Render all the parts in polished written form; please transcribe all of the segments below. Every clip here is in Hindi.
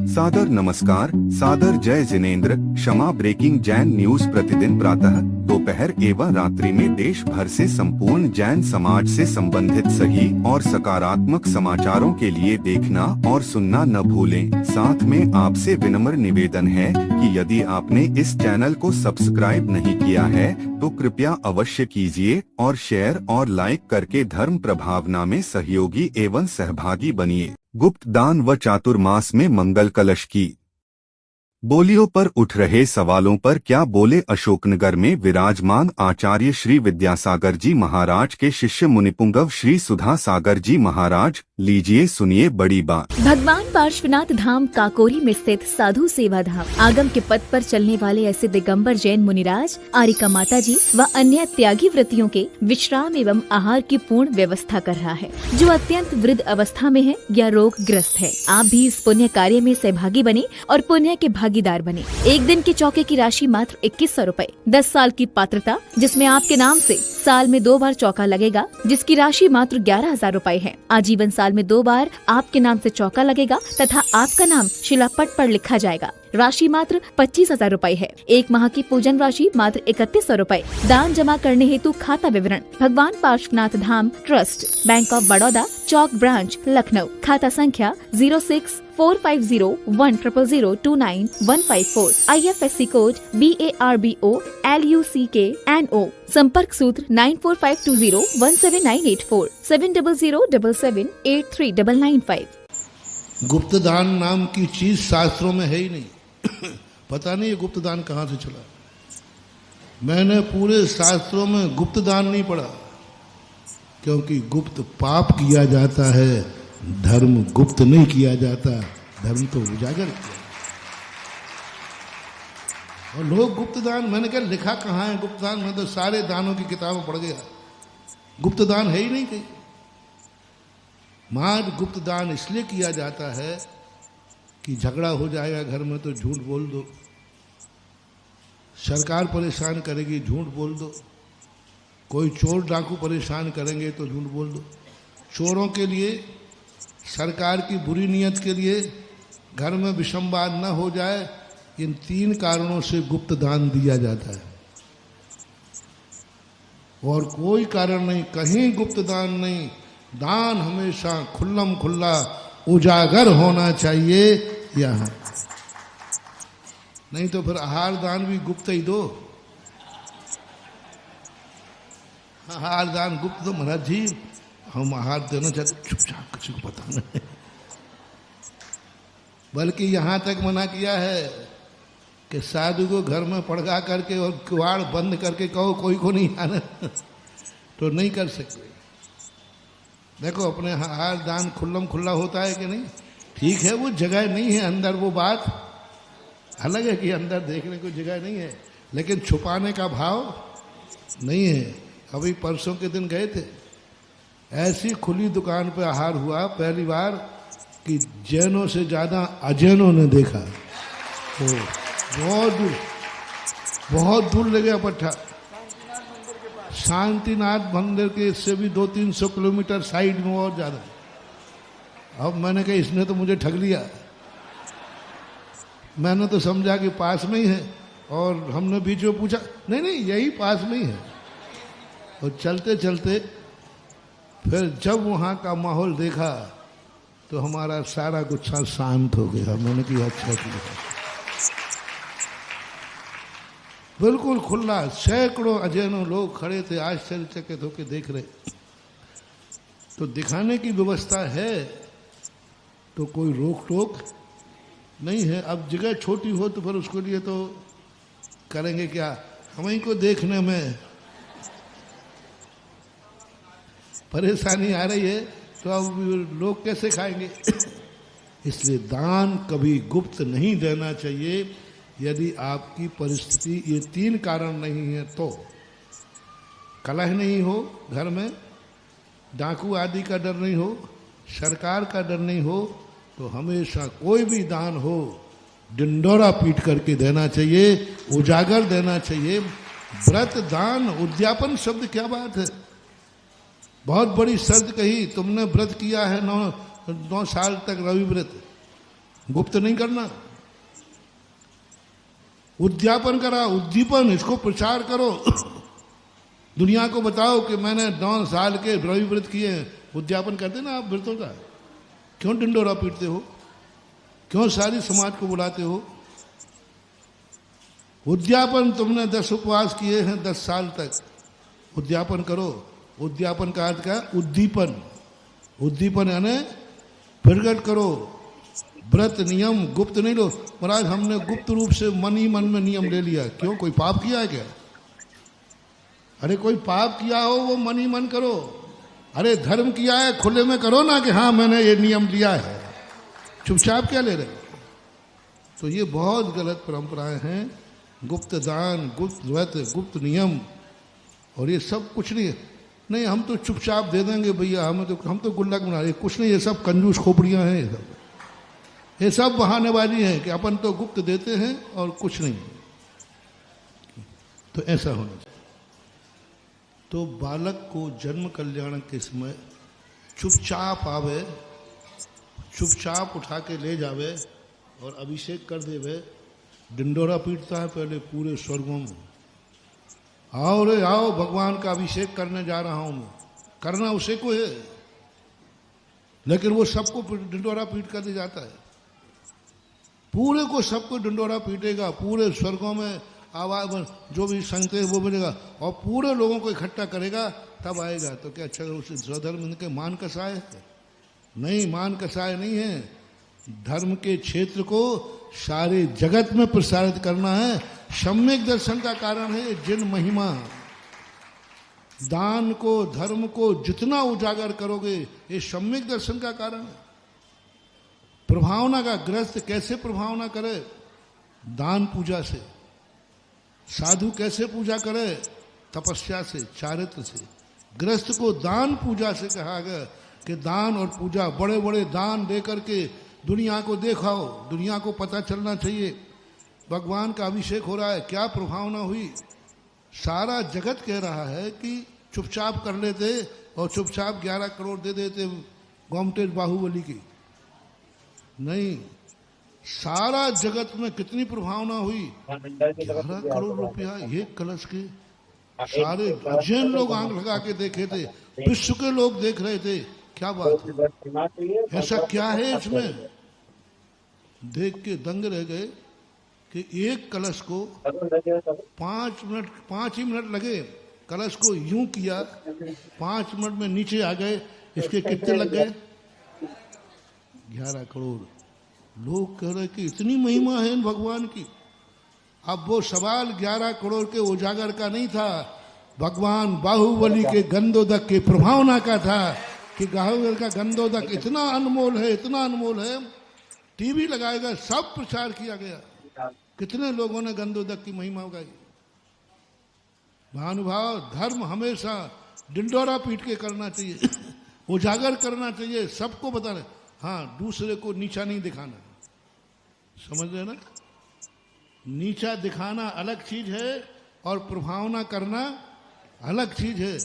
सादर नमस्कार, सादर जय जिनेंद्र। क्षमा ब्रेकिंग जैन न्यूज प्रतिदिन प्रातः, दोपहर एवं रात्रि में देश भर से संपूर्ण जैन समाज से संबंधित सही और सकारात्मक समाचारों के लिए देखना और सुनना न भूलें। साथ में आपसे विनम्र निवेदन है कि यदि आपने इस चैनल को सब्सक्राइब नहीं किया है तो कृपया अवश्य कीजिए और शेयर और लाइक करके धर्म प्रभावना में सहयोगी एवं सहभागी बनिए। गुप्त दान व चातुर्मास में मंगल कलश की बोलियों पर उठ रहे सवालों पर क्या बोले अशोकनगर में विराजमान आचार्य श्री विद्यासागर जी महाराज के शिष्य मुनिपुंगव श्री सुधा सागर जी महाराज। लीजिए सुनिए बड़ी बात। भगवान पार्श्वनाथ धाम काकोरी में स्थित साधु सेवा धाम आगम के पथ पर चलने वाले ऐसे दिगंबर जैन मुनिराज, आरिका माता जी व अन्य त्यागी व्रतियों के विश्राम एवं आहार की पूर्ण व्यवस्था कर रहा है, जो अत्यंत वृद्ध अवस्था में है या रोग ग्रस्त है। आप भी इस पुण्य कार्य में सहभागी बने और पुण्य के भागीदार बने। एक दिन के चौके की राशि मात्र 2100 रूपए। 10 साल की पात्रता, जिसमें आपके नाम से साल में 2 बार चौका लगेगा, जिसकी राशि मात्र 11,000 रूपए है। आजीवन साल में 2 बार आपके नाम से चौका लगेगा तथा आपका नाम शिलापट पर लिखा जाएगा। राशि मात्र 25,000 रूपए है। 1 माह की पूजन राशि मात्र 3100 रूपए। दान जमा करने हेतु खाता विवरण भगवान Parshvanath Dham trust, bank of Baroda, Chowk branch, Lucknow. खाता संख्या 0645010029 IFSC कोड BARBO LUCKNO। संपर्क सूत्र 9452017984 7007778395। गुप्त दान नाम की चीज शास्त्रों में है ही नहीं। पता नहीं ये गुप्त दान कहाँ से चला। मैंने पूरे शास्त्रों में गुप्त दान नहीं पढ़ा, क्योंकि गुप्त पाप किया जाता है, धर्म गुप्त नहीं किया जाता, धर्म तो उजागर किया। और लोग गुप्त दान, मैंने कहा लिखा कहाँ है गुप्त दान? मैं तो सारे दानों की किताबें पढ़ गया, गुप्त दान है ही नहीं कहीं। मार गुप्त दान इसलिए किया जाता है कि झगड़ा हो जाएगा घर में तो झूठ बोल दो, सरकार परेशान करेगी झूठ बोल दो, कोई चोर डाकू परेशान करेंगे तो झूठ बोल दो। चोरों के लिए, सरकार की बुरी नीयत के लिए, घर में विषमवाद न हो जाए, इन 3 कारणों से गुप्त दान दिया जाता है। और कोई कारण नहीं, कहीं गुप्त दान नहीं। दान हमेशा खुल्लम खुल्ला उजागर होना चाहिए यहाँ, नहीं तो फिर आहार दान भी गुप्त ही दो। आहार दान गुप्त दो। महाराज जी हम आहार देना चाहते, चुपचाप, किसी को पता नहीं। बल्कि यहाँ तक मना किया है कि साधु को घर में पड़गा करके और किवाड़ बंद करके कहो कोई को नहीं आना, तो नहीं कर सकते। देखो अपने आहार दान खुल्लम खुल्ला होता है कि नहीं? ठीक है, वो जगह नहीं है अंदर, वो बात अलग है कि अंदर देखने को जगह नहीं है, लेकिन छुपाने का भाव नहीं है। अभी परसों के दिन गए थे, ऐसी खुली दुकान पे आहार हुआ पहली बार कि जैनों से ज्यादा अजैनों ने देखा। तो बहुत दूर ले गया पट्टा। शांतिनाथ मंदिर के इससे भी 200-300 किलोमीटर साइड में और ज्यादा। अब मैंने कहा इसने तो मुझे ठग लिया। मैंने तो समझा कि पास में ही है, और हमने बीच में पूछा, नहीं यही पास में ही है। और चलते चलते फिर जब वहाँ का माहौल देखा तो हमारा सारा गुस्सा शांत हो गया। मैंने कहा अच्छा किया, बिल्कुल खुला। सैकड़ों अजैनों लोग खड़े थे, आश्चर्यचकित होकर देख रहे। तो दिखाने की व्यवस्था है तो कोई रोक टोक नहीं है। अब जगह छोटी हो तो फिर उसके लिए तो करेंगे क्या? हमें को देखने में परेशानी आ रही है तो अब लोग कैसे खाएंगे? इसलिए दान कभी गुप्त नहीं देना चाहिए। यदि आपकी परिस्थिति ये 3 कारण नहीं है तो कलह नहीं हो घर में, डाकू आदि का डर नहीं हो, सरकार का डर नहीं हो, तो हमेशा कोई भी दान हो डिंडोरा पीट करके देना चाहिए, उजागर देना चाहिए। व्रत दान उद्यापन शब्द क्या बात है? बहुत बड़ी शर्त कही, तुमने व्रत किया है 9 साल तक रवि व्रत, गुप्त नहीं करना। उद्यापन करा, उद्दीपन, इसको प्रचार करो। दुनिया को बताओ कि मैंने 9 साल के रवि व्रत किए हैं। उद्यापन करते ना आप व्रतों का, क्यों ढिंडोरा पीटते हो, क्यों सारी समाज को बुलाते हो? उद्यापन, तुमने 10 उपवास किए हैं 10 साल तक, उद्यापन करो। उद्यापन का अर्थ क्या? उद्दीपन। उद्दीपन यानी प्रकट करो। व्रत नियम गुप्त नहीं लो। महाराज हमने गुप्त रूप से मन ही मन में नियम ले लिया, क्यों? कोई पाप किया है क्या? अरे कोई पाप किया हो वो मन ही मन करो। अरे धर्म किया है खुले में करो ना, कि हाँ मैंने ये नियम लिया है। चुपचाप क्या ले रहे हो? तो ये बहुत गलत परंपराएं हैं। गुप्त दान, गुप्त व्रत, गुप्त नियम, और ये सब कुछ नहीं है। नहीं हम तो चुपचाप दे देंगे भैया, हम तो गुल्लक बना रहे, कुछ नहीं। ये सब कंजूस खोपड़ियां हैं, ये सब बहानेबाजी है कि अपन तो गुप्त देते हैं और कुछ नहीं। तो ऐसा होना चाहिए। तो बालक को जन्म कल्याण के समय चुपचाप आवे, चुपचाप उठा के ले जावे और अभिषेक कर देवे। डिंडोरा पीटता है पहले पूरे स्वर्गों में, आओ रे आओ, भगवान का अभिषेक करने जा रहा हूं मैं। करना उसे को है, लेकिन वो सबको डिंडोरा पीट कर दे जाता है। पूरे को सबको डिंडोरा पीटेगा, पूरे स्वर्गों में आवाज, जो भी संत है वो मिलेगा, और पूरे लोगों को इकट्ठा करेगा, तब आएगा। तो क्या अच्छा उसे स्वधर्म के मान कसाय है? नहीं, मान कसाय नहीं है। धर्म के क्षेत्र को सारे जगत में प्रसारित करना है। सम्यक दर्शन का कारण है जिन महिमा। दान को, धर्म को जितना उजागर करोगे, ये सम्यक दर्शन का कारण है। प्रभावना का ग्रस्त कैसे प्रभावना करे? दान पूजा से। साधु कैसे पूजा करे? तपस्या से, चारित्र से। ग्रस्त को दान पूजा से कहा गया कि दान और पूजा, बड़े बड़े दान दे करके दुनिया को देखाओ, दुनिया को पता चलना चाहिए भगवान का अभिषेक हो रहा है। क्या प्रभावना हुई? सारा जगत कह रहा है कि चुपचाप कर लेते और चुपचाप 11 करोड़ दे देते गोमटेज बाहुबली की। नहीं, सारा जगत में कितनी प्रभावना हुई? 11 करोड़ रुपया एक कलश के। सारे जिन लोग आंख लगा के देखे थे, विश्व के लोग देख रहे थे। क्या बात है? ऐसा क्या है इसमें? देख के दंग रह गए कि एक कलश को 5 ही मिनट लगे। कलश को यूं किया, 5 मिनट में नीचे आ गए। इसके कितने लग गए? 11 करोड़। लोग कह रहे कि इतनी महिमा है इन भगवान की। अब वो सवाल 11 करोड़ के उजागर का नहीं था, भगवान बाहुबली के गंधोदक के प्रभावना का था कि बाहुबली का गंधोदक इतना अनमोल है, इतना अनमोल है। टीवी लगाएगा, सब प्रचार किया गया। कितने लोगों ने गंधोदक की महिमा गाई। महानुभाव, धर्म हमेशा डिंडोरा पीट के करना चाहिए, उजागर करना चाहिए, सबको बताना। हाँ, दूसरे को नीचा नहीं दिखाना, समझ रहे ना? नीचा दिखाना अलग चीज है और प्रभावना करना अलग चीज है।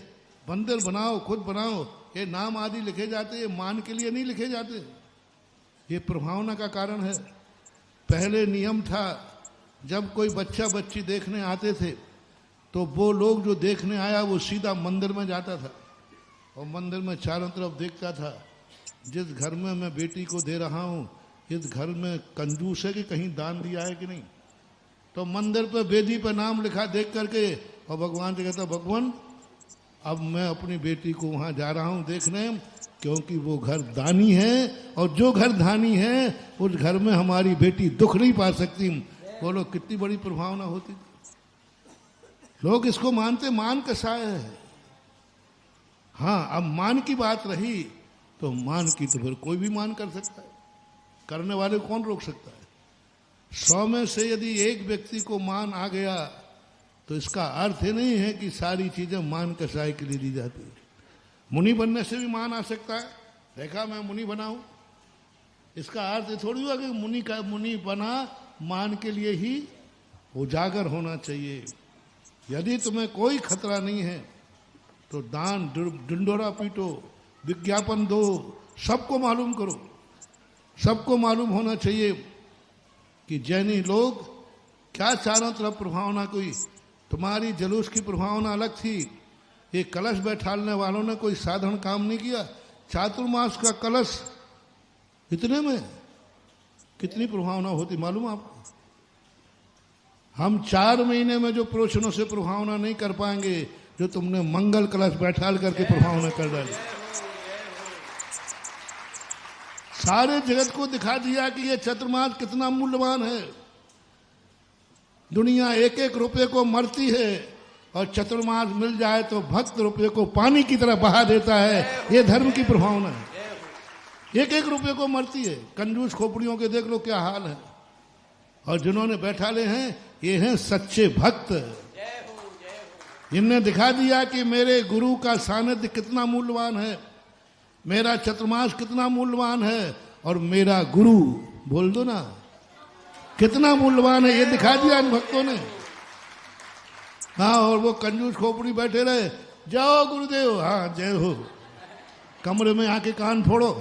मंदिर बनाओ, खुद बनाओ, ये नाम आदि लिखे जाते, ये मान के लिए नहीं लिखे जाते, ये प्रभावना का कारण है। पहले नियम था, जब कोई बच्चा बच्ची देखने आते थे तो वो लोग जो देखने आया वो सीधा मंदिर में जाता था और मंदिर में चारों तरफ देखता था। जिस घर में मैं बेटी को दे रहा हूँ, इस घर में कंजूस है कि कहीं दान दिया है कि नहीं। तो मंदिर पे वेदी पे नाम लिखा देख करके, और भगवान से कहता, भगवान अब मैं अपनी बेटी को वहाँ जा रहा हूँ देखने, क्योंकि वो घर दानी है और जो घर दानी है उस घर में हमारी बेटी दुख नहीं पा सकती। बोलो कितनी बड़ी प्रभावना होती। लोग इसको मानते, मान कसाय है। हाँ, अब मान की बात रही तो मान की तो फिर कोई भी मान कर सकता है, करने वाले कौन रोक सकता है? 100 में से यदि एक व्यक्ति को मान आ गया तो इसका अर्थ ही नहीं है कि सारी चीजें मान कसाई के लिए दी जाती है। मुनि बनने से भी मान आ सकता है। देखा मैं मुनि बना हूं, इसका अर्थ थोड़ी हुआ कि मुनि बना मान के लिए ही उजागर होना चाहिए। यदि तुम्हें कोई खतरा नहीं है तो दान, डिंडोरा पीटो, विज्ञापन दो, सबको मालूम करो। सबको मालूम होना चाहिए कि जैनी लोग क्या चारों तरफ प्रभावना कोई, तुम्हारी जुलूस की प्रभावना अलग थी, ये कलश बैठालने वालों ने कोई साधारण काम नहीं किया। चातुर्मास का कलश इतने में कितनी प्रभावना होती मालूम आपको? हम 4 महीने में जो प्रोशनों से प्रभावना नहीं कर पाएंगे जो तुमने मंगल कलश बैठाल करके प्रभावना कर डाली। सारे जगत को दिखा दिया कि ये चातुर्मास कितना मूल्यवान है। दुनिया 1-1 रुपये को मरती है और चातुर्मास मिल जाए तो भक्त रुपये को पानी की तरह बहा देता है। ये धर्म की प्रभावना है। 1-1 रुपये को मरती है। कंजूस खोपड़ियों के देख लो क्या हाल है। और जिन्होंने बैठाले हैं ये हैं सच्चे भक्त। इनने दिखा दिया कि मेरे गुरु का सानिध्य कितना मूल्यवान है, मेरा चातुर्मास कितना मूल्यवान है और मेरा गुरु बोल दो ना कितना मूल्यवान है। ये दिखा दिया इन भक्तों ने। हाँ, और वो कंजूस खोपड़ी बैठे रहे, जाओ गुरुदेव, हाँ जय हो, कमरे में आके कान फोड़ो।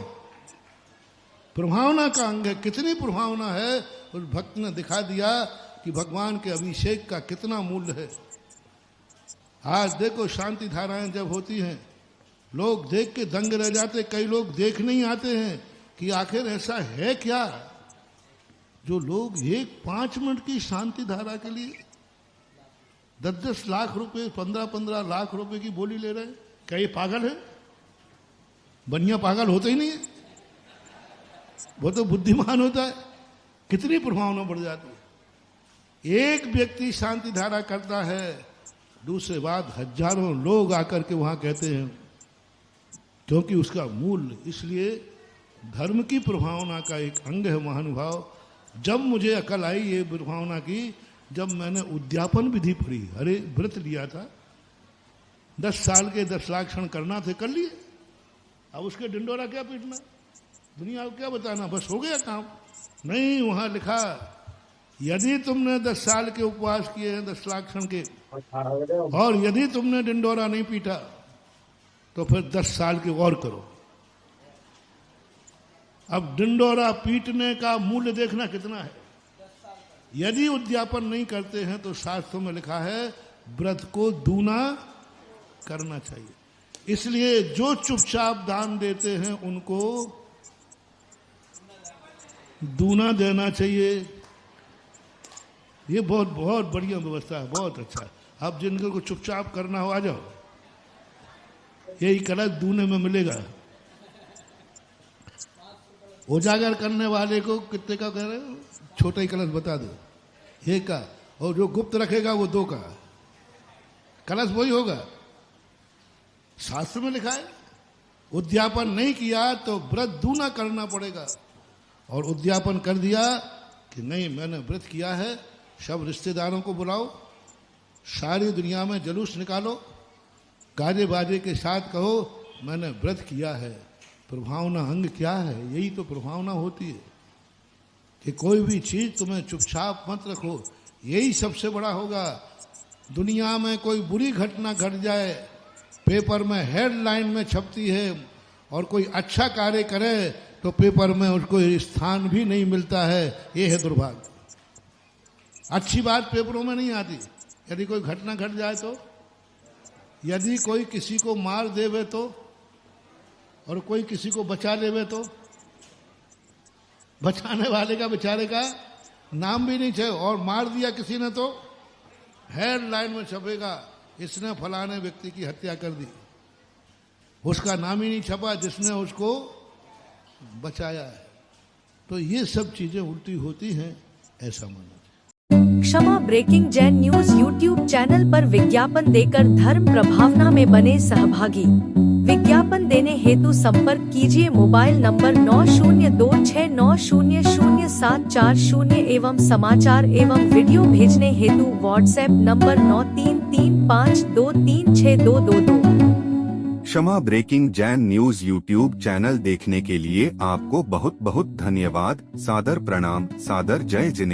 प्रभावना का अंग है। कितनी प्रभावना है उस भक्त ने दिखा दिया कि भगवान के अभिषेक का कितना मूल्य है। आज देखो शांति धाराएं जब होती हैं लोग देख के दंग रह जाते। कई लोग देख नहीं आते हैं कि आखिर ऐसा है क्या जो लोग 5 मिनट की शांति धारा के लिए 10-10 लाख रुपए 15-15 लाख रुपए की बोली ले रहे हैं। क्या ये पागल है? बनिया पागल होते ही नहीं है, वो तो बुद्धिमान होता है। कितनी प्रभावना बढ़ जाती है। एक व्यक्ति शांति धारा करता है, दूसरे बात हजारों लोग आकर के वहां कहते हैं, क्योंकि उसका मूल्य। इसलिए धर्म की प्रभावना का एक अंग है महानुभाव। जब मुझे अकल आई ये प्रभावना की, जब मैंने उद्यापन विधि पढ़ी। अरे व्रत लिया था, 10 साल के 10 लाख क्षण करना थे, कर लिए। अब उसके डिंडोरा क्या पीटना, दुनिया को क्या बताना, बस हो गया काम। नहीं, वहां लिखा यदि तुमने 10 साल के उपवास किए हैं 10 लाख क्षण के, और यदि तुमने डिंडोरा नहीं पीटा तो फिर 10 साल के और करो। अब डिंडोरा पीटने का मूल्य देखना कितना है। यदि उद्यापन नहीं करते हैं तो शास्त्रों में लिखा है व्रत को दूना करना चाहिए। इसलिए जो चुपचाप दान देते हैं उनको दूना देना चाहिए। ये बहुत बहुत बढ़िया व्यवस्था है, बहुत अच्छा है। अब जिनको चुपचाप करना हो आ जाओ, यही कलश दूने में मिलेगा। उजागर करने वाले को कितने का कह रहे हो? छोटा ही कलश बता दो, 1 का, और जो गुप्त रखेगा वो 2 का। कलश वही होगा। शास्त्र में लिखा है उद्यापन नहीं किया तो व्रत दूना करना पड़ेगा। और उद्यापन कर दिया कि नहीं मैंने व्रत किया है, सब रिश्तेदारों को बुलाओ, सारी दुनिया में जुलूस निकालो, गाजे बाजे के साथ कहो मैंने व्रत किया है। प्रभावना अंग क्या है? यही तो प्रभावना होती है कि कोई भी चीज तुम्हें चुपचाप मत रखो, यही सबसे बड़ा होगा। दुनिया में कोई बुरी घटना घट जाए, पेपर में हेडलाइन में छपती है, और कोई अच्छा कार्य करे तो पेपर में उसको स्थान भी नहीं मिलता है। ये है दुर्भाग्य। अच्छी बात पेपरों में नहीं आती। यदि कोई घटना घट जाए तो, यदि कोई किसी को मार देवे तो, और कोई किसी को बचा लेवे तो, बचाने वाले का बेचारे का नाम भी नहीं छे, और मार दिया किसी ने तो हेडलाइन में छपेगा इसने फलाने व्यक्ति की हत्या कर दी। उसका नाम ही नहीं छपा जिसने उसको बचाया है। तो ये सब चीजें उल्टी होती हैं, ऐसा मानो। Kshama breaking Jain news YouTube channel पर विज्ञापन देकर धर्म प्रभावना में बने सहभागी। विज्ञापन देने हेतु संपर्क कीजिए मोबाइल नंबर 9026900740 एवं समाचार एवं वीडियो भेजने हेतु WhatsApp number 9335236222। Kshama breaking Jain news YouTube channel देखने के लिए आपको बहुत बहुत धन्यवाद। सादर प्रणाम, सादर जय जिनेंद्र।